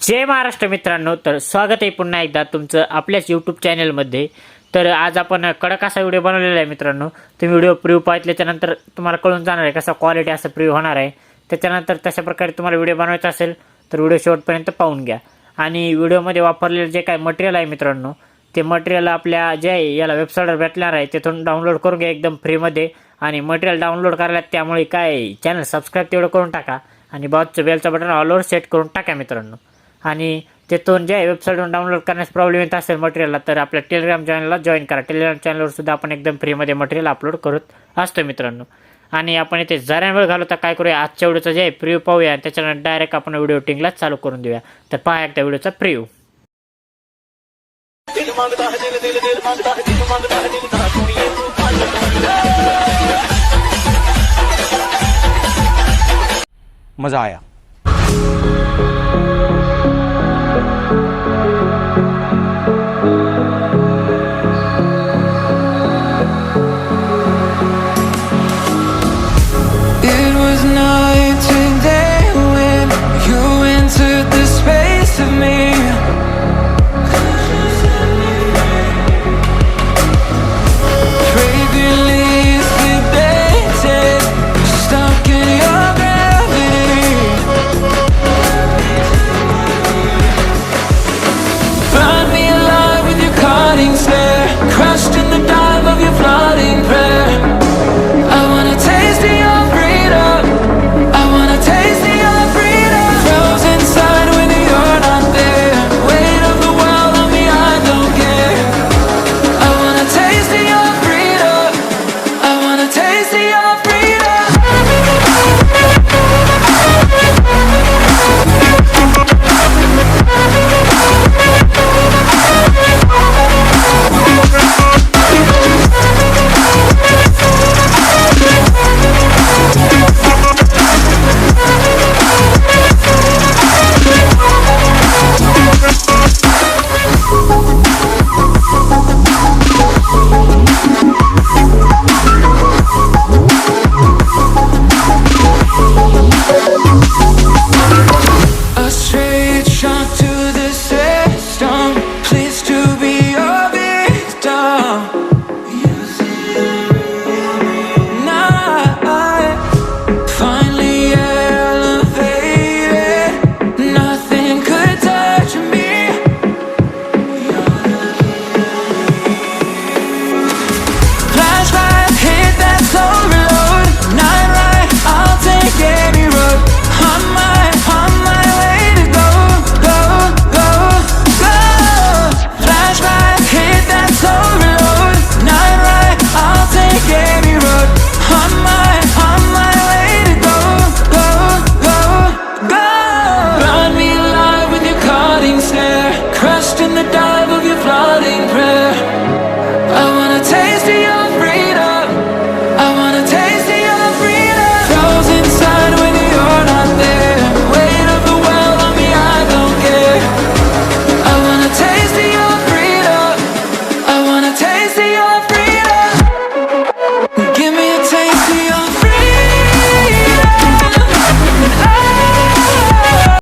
जय महाराष्ट्र मित्रांनो, तर स्वागत आहे पुन्हा एकदा तुमचं आपल्याच यूट्यूब चॅनलमध्ये। तर आज आपण कडक असा व्हिडिओ बनवलेला आहे मित्रांनो। तुम्ही व्हिडिओ प्रिव्ह्यू पाहिल्याच्यानंतर तुम्हाला कळून जाणार आहे कसा क्वालिटी असा प्रिव्ह्यू होणार आहे। त्याच्यानंतर तशा प्रकारे तुम्हाला व्हिडिओ बनवायचा असेल तर व्हिडिओ शेवटपर्यंत पाहून घ्या। आणि व्हिडिओमध्ये वापरलेले जे काय मटेरियल आहे मित्रांनो, ते मटेरियल आपल्या जे आहे याला वेबसाईटवर भेटणार आहे, तिथून डाउनलोड करून घ्या एकदम फ्रीमध्ये। आणि मटेरियल डाउनलोड करायला त्यामुळे काय चॅनल सबस्क्राईब तेवढं करून टाका आणि बाजूचं बेलचं बटन ऑलवर सेट करून टाका मित्रांनो। आणि तिथून जे वेबसाईटवरून डाउनलोड करण्यास प्रॉब्लेम येत असेल मटेरियलला तर आपल्या टेलिग्राम चॅनलला जॉईन करा। टेलिग्राम चॅनलवर सुद्धा आपण एकदम फ्रीमध्ये मटेरियल अपलोड करत असतो मित्रांनो। आणि आपण इथे जरा वेळ घालवता काय करूया, आजच्या व्हिडिओचा जे प्रिव्ह्यू पाहूया, त्याच्यानंतर डायरेक्ट आपण व्हिडिओ टिंगला चालू करून देऊया। तर पहा एकदा व्हिडिओचा प्रिव्ह्यू। मजा आया।